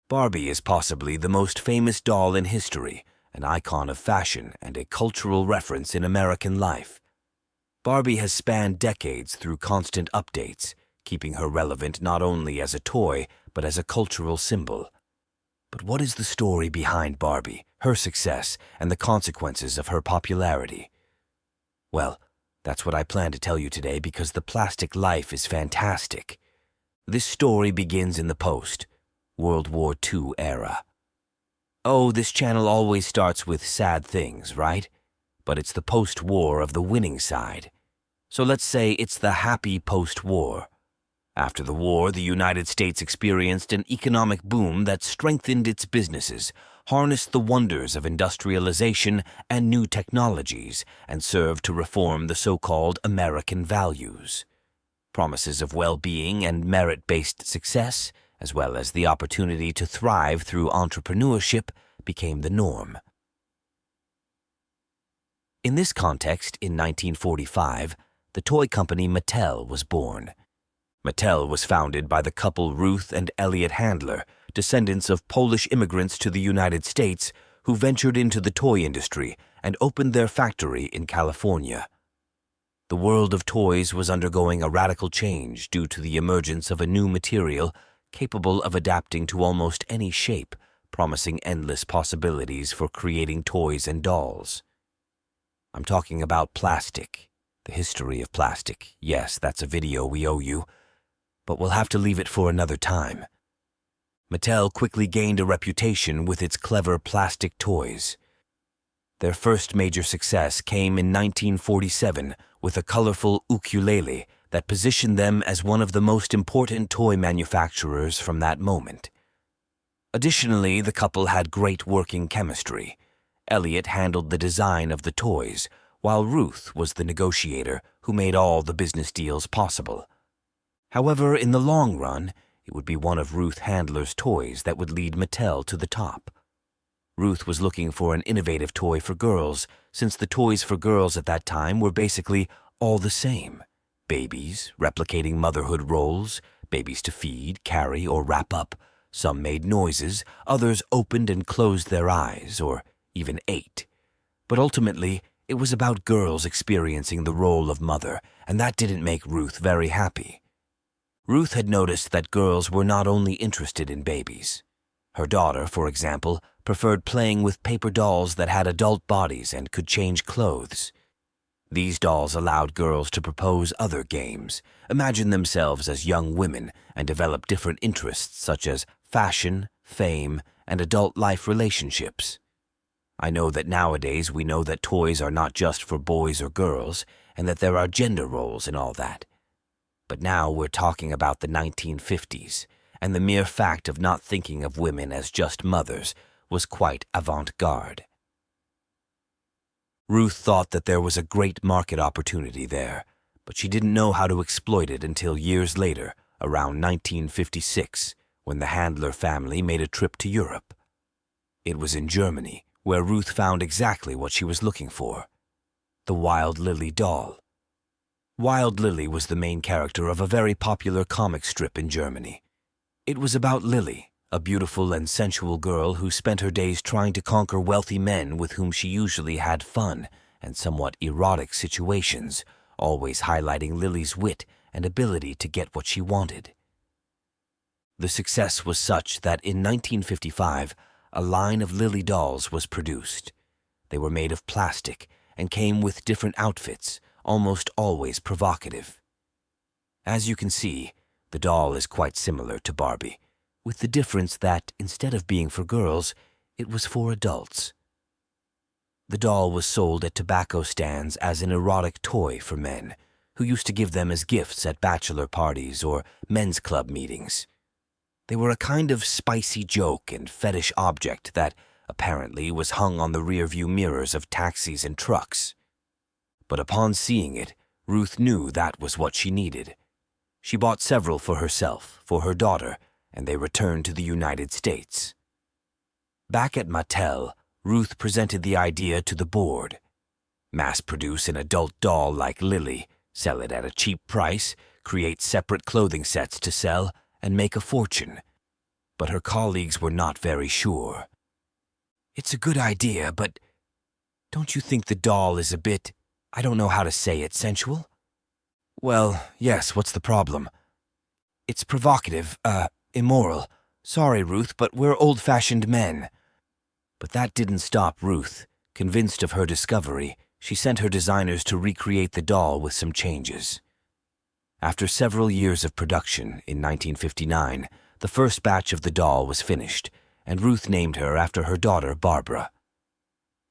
Barbie is possibly the most famous doll in history, an icon of fashion and a cultural reference in American life. Barbie has spanned decades through constant updates, keeping her relevant not only as a toy, but as a cultural symbol. But what is the story behind Barbie, her success, and the consequences of her popularity? Well, that's what I plan to tell you today because the plastic life is fantastic. This story begins in the post-World War II era. Oh, this channel always starts with sad things, right? But it's the post-war of the winning side. So let's say it's the happy post-war. After the war, the United States experienced an economic boom that strengthened its businesses, harnessed the wonders of industrialization and new technologies, and served to reform the so-called American values. Promises of well-being and merit-based success, as well as the opportunity to thrive through entrepreneurship, became the norm. In this context, in 1945, the toy company Mattel was born. Mattel was founded by the couple Ruth and Elliot Handler, descendants of Polish immigrants to the United States who ventured into the toy industry and opened their factory in California. The world of toys was undergoing a radical change due to the emergence of a new material capable of adapting to almost any shape, promising endless possibilities for creating toys and dolls. I'm talking about plastic, the history of plastic. Yes, that's a video we owe you, but we'll have to leave it for another time. Mattel quickly gained a reputation with its clever plastic toys. Their first major success came in 1947 with a colorful ukulele that positioned them as one of the most important toy manufacturers from that moment. Additionally, the couple had great working chemistry. Elliot handled the design of the toys, while Ruth was the negotiator who made all the business deals possible. However, in the long run, it would be one of Ruth Handler's toys that would lead Mattel to the top. Ruth was looking for an innovative toy for girls, since the toys for girls at that time were basically all the same. Babies, replicating motherhood roles, babies to feed, carry, or wrap up. Some made noises, others opened and closed their eyes, or even ate. But ultimately, it was about girls experiencing the role of mother, and that didn't make Ruth very happy. Ruth had noticed that girls were not only interested in babies. Her daughter, for example, preferred playing with paper dolls that had adult bodies and could change clothes. These dolls allowed girls to propose other games, imagine themselves as young women, and develop different interests such as fashion, fame, and adult life relationships. I know that nowadays we know that toys are not just for boys or girls, and that there are gender roles and all that. But now we're talking about the 1950s, and the mere fact of not thinking of women as just mothers was quite avant-garde. Ruth thought that there was a great market opportunity there, but she didn't know how to exploit it until years later, around 1956, when the Handler family made a trip to Europe. It was in Germany, where Ruth found exactly what she was looking for: the Wild Lilli doll. Wild Lilli was the main character of a very popular comic strip in Germany. It was about Lilli, a beautiful and sensual girl who spent her days trying to conquer wealthy men with whom she usually had fun and somewhat erotic situations, always highlighting Lilli's wit and ability to get what she wanted. The success was such that in 1955, a line of Lilli dolls was produced. They were made of plastic and came with different outfits, almost always provocative. As you can see, the doll is quite similar to Barbie, with the difference that, instead of being for girls, it was for adults. The doll was sold at tobacco stands as an erotic toy for men, who used to give them as gifts at bachelor parties or men's club meetings. They were a kind of spicy joke and fetish object that, apparently, was hung on the rearview mirrors of taxis and trucks. But upon seeing it, Ruth knew that was what she needed. She bought several for herself, for her daughter, and they returned to the United States. Back at Mattel, Ruth presented the idea to the board. Mass-produce an adult doll like Lilli, sell it at a cheap price, create separate clothing sets to sell, and make a fortune. but her colleagues were not very sure. "It's a good idea, but don't you think the doll is a bit, I don't know how to say it, sensual?" "Well, yes, what's the problem?" "It's provocative, immoral. Sorry, Ruth, but we're old-fashioned men." But that didn't stop Ruth. Convinced of her discovery, she sent her designers to recreate the doll with some changes. After several years of production, in 1959, the first batch of the doll was finished, and Ruth named her after her daughter, Barbara.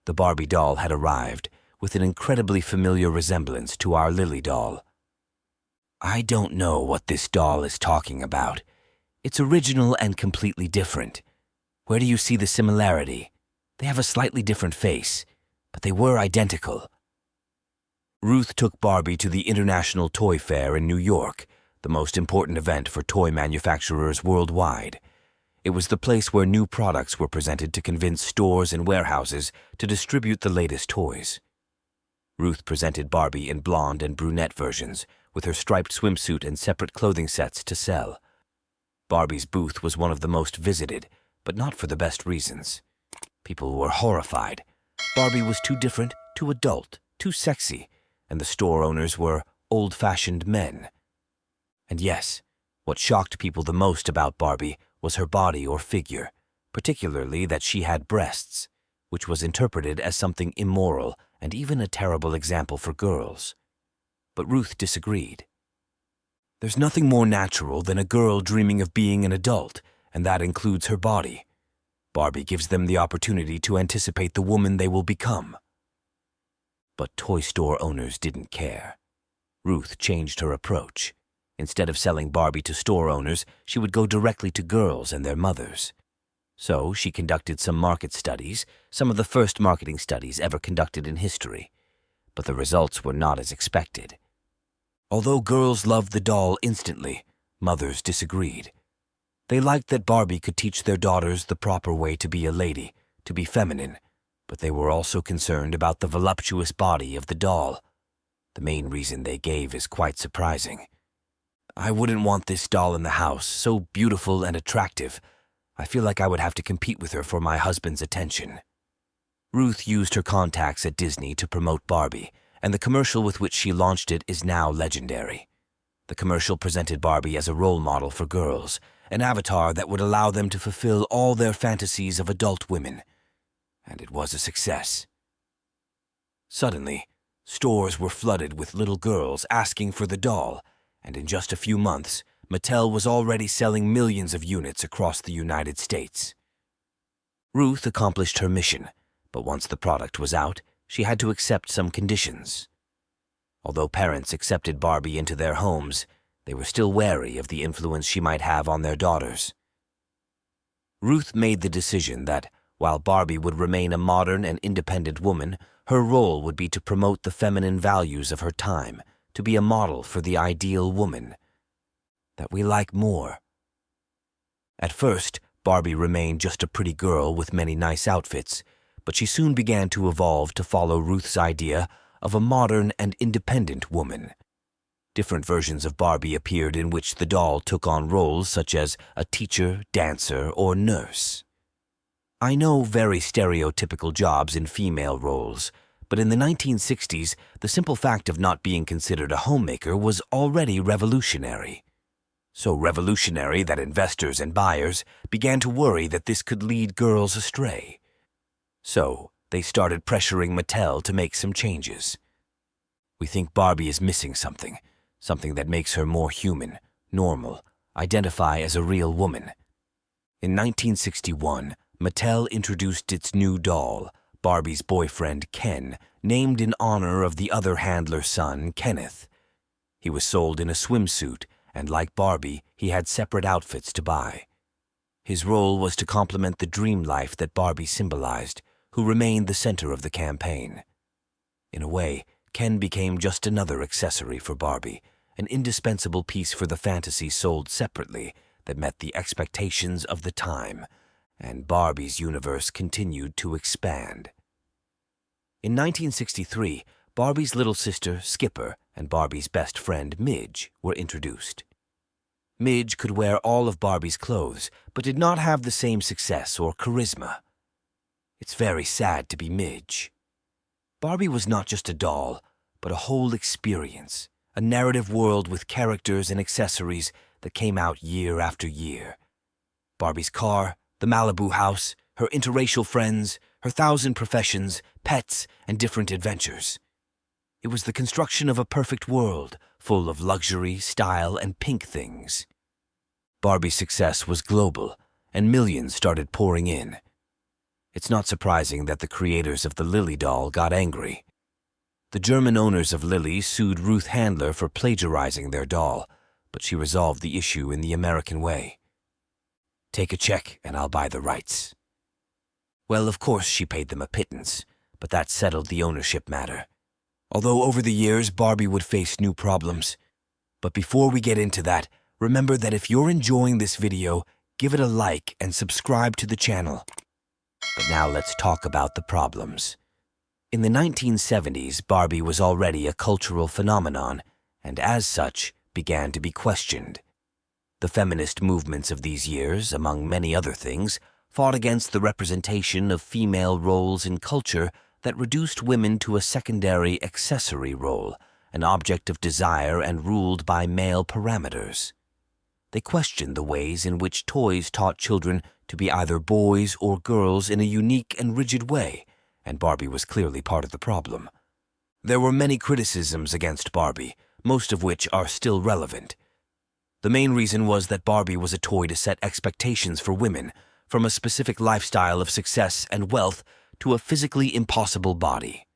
The Barbie doll had arrived, with an incredibly familiar resemblance to our Lilli doll. "I don't know what this doll is talking about. It's original and completely different. Where do you see the similarity? They have a slightly different face, but they were identical." Ruth took Barbie to the International Toy Fair in New York, the most important event for toy manufacturers worldwide. It was the place where new products were presented to convince stores and warehouses to distribute the latest toys. Ruth presented Barbie in blonde and brunette versions, with her striped swimsuit and separate clothing sets to sell. Barbie's booth was one of the most visited, but not for the best reasons. People were horrified. Barbie was too different, too adult, too sexy, and the store owners were old-fashioned men. And yes, what shocked people the most about Barbie was her body or figure, particularly that she had breasts, which was interpreted as something immoral and even a terrible example for girls. But Ruth disagreed. "There's nothing more natural than a girl dreaming of being an adult, and that includes her body. Barbie gives them the opportunity to anticipate the woman they will become." But toy store owners didn't care. Ruth changed her approach. Instead of selling Barbie to store owners, she would go directly to girls and their mothers. So she conducted some market studies, some of the first marketing studies ever conducted in history. But the results were not as expected. Although girls loved the doll instantly, mothers disagreed. They liked that Barbie could teach their daughters the proper way to be a lady, to be feminine, but they were also concerned about the voluptuous body of the doll. The main reason they gave is quite surprising. "I wouldn't want this doll in the house, so beautiful and attractive. I feel like I would have to compete with her for my husband's attention." Ruth used her contacts at Disney to promote Barbie, and the commercial with which she launched it is now legendary. The commercial presented Barbie as a role model for girls, an avatar that would allow them to fulfill all their fantasies of adult women. And it was a success. Suddenly, stores were flooded with little girls asking for the doll, and in just a few months, Mattel was already selling millions of units across the United States. Ruth accomplished her mission, but once the product was out, she had to accept some conditions. Although parents accepted Barbie into their homes, they were still wary of the influence she might have on their daughters. Ruth made the decision that, while Barbie would remain a modern and independent woman, her role would be to promote the feminine values of her time, to be a model for the ideal woman that we like more. At first, Barbie remained just a pretty girl with many nice outfits, but she soon began to evolve to follow Ruth's idea of a modern and independent woman. Different versions of Barbie appeared in which the doll took on roles such as a teacher, dancer, or nurse. I know very stereotypical jobs in female roles, but in the 1960s, the simple fact of not being considered a homemaker was already revolutionary. So revolutionary that investors and buyers began to worry that this could lead girls astray. So they started pressuring Mattel to make some changes. "We think Barbie is missing something that makes her more human, normal, identify as a real woman." In 1961, Mattel introduced its new doll, Barbie's boyfriend Ken, named in honor of the other Handler's son, Kenneth. He was sold in a swimsuit, and like Barbie, he had separate outfits to buy. His role was to complement the dream life that Barbie symbolized, who remained the center of the campaign. In a way, Ken became just another accessory for Barbie, an indispensable piece for the fantasy sold separately that met the expectations of the time, and Barbie's universe continued to expand. In 1963, Barbie's little sister, Skipper, and Barbie's best friend, Midge, were introduced. Midge could wear all of Barbie's clothes, but did not have the same success or charisma. It's very sad to be Midge. Barbie was not just a doll, but a whole experience, a narrative world with characters and accessories that came out year after year. Barbie's car, the Malibu house, her interracial friends, her 1,000 professions, pets, and different adventures. It was the construction of a perfect world, full of luxury, style, and pink things. Barbie's success was global, and millions started pouring in. It's not surprising that the creators of the Lilli doll got angry. The German owners of Lilli sued Ruth Handler for plagiarizing their doll, but she resolved the issue in the American way. Take a check and I'll buy the rights. Well, of course she paid them a pittance, but that settled the ownership matter. Although over the years Barbie would face new problems. But before we get into that, remember that if you're enjoying this video, give it a like and subscribe to the channel. But now let's talk about the problems. In the 1970s, Barbie was already a cultural phenomenon, and as such, began to be questioned. The feminist movements of these years, among many other things, fought against the representation of female roles in culture that reduced women to a secondary accessory role, an object of desire and ruled by male parameters. They questioned the ways in which toys taught children to be either boys or girls in a unique and rigid way, and Barbie was clearly part of the problem. There were many criticisms against Barbie, most of which are still relevant. The main reason was that Barbie was a toy to set expectations for women, from a specific lifestyle of success and wealth to a physically impossible body.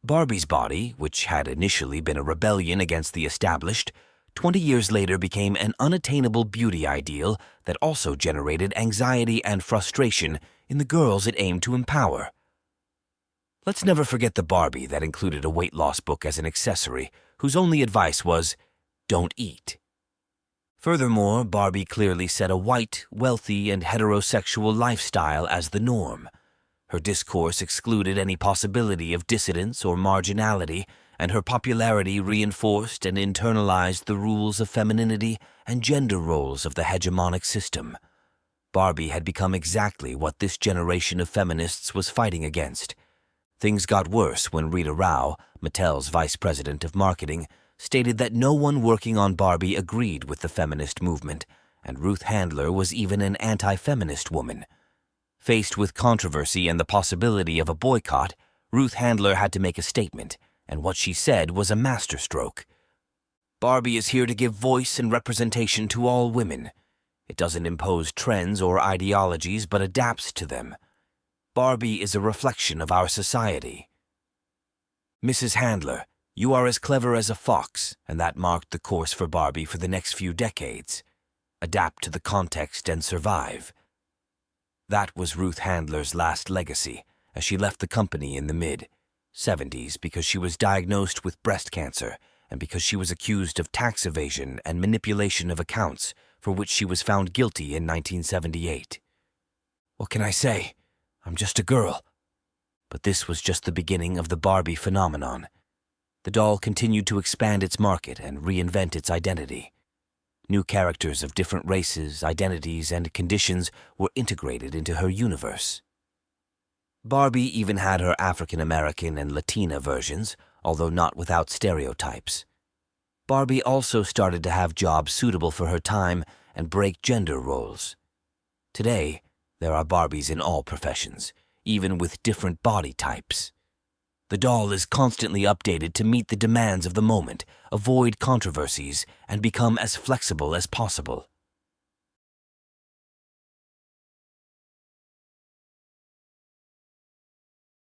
Barbie's body, which had initially been a rebellion against the established, 20 years later became an unattainable beauty ideal that also generated anxiety and frustration in the girls it aimed to empower. Let's never forget the Barbie that included a weight loss book as an accessory, whose only advice was, "Don't eat." Furthermore, Barbie clearly set a white, wealthy, and heterosexual lifestyle as the norm. Her discourse excluded any possibility of dissidence or marginality, and her popularity reinforced and internalized the rules of femininity and gender roles of the hegemonic system. Barbie had become exactly what this generation of feminists was fighting against. Things got worse when Rita Rao, Mattel's vice president of marketing, stated that no one working on Barbie agreed with the feminist movement, and Ruth Handler was even an anti-feminist woman. Faced with controversy and the possibility of a boycott, Ruth Handler had to make a statement, and what she said was a masterstroke. Barbie is here to give voice and representation to all women. It doesn't impose trends or ideologies, but adapts to them. Barbie is a reflection of our society. Mrs. Handler, you are as clever as a fox, and that marked the course for Barbie for the next few decades. Adapt to the context and survive. That was Ruth Handler's last legacy, as she left the company in the mid-70s because she was diagnosed with breast cancer and because she was accused of tax evasion and manipulation of accounts, for which she was found guilty in 1978. What can I say? I'm just a girl. But this was just the beginning of the Barbie phenomenon. The doll continued to expand its market and reinvent its identity. New characters of different races, identities, and conditions were integrated into her universe. Barbie even had her African American and Latina versions, although not without stereotypes. Barbie also started to have jobs suitable for her time and break gender roles. Today, there are Barbies in all professions, even with different body types. The doll is constantly updated to meet the demands of the moment, avoid controversies, and become as flexible as possible.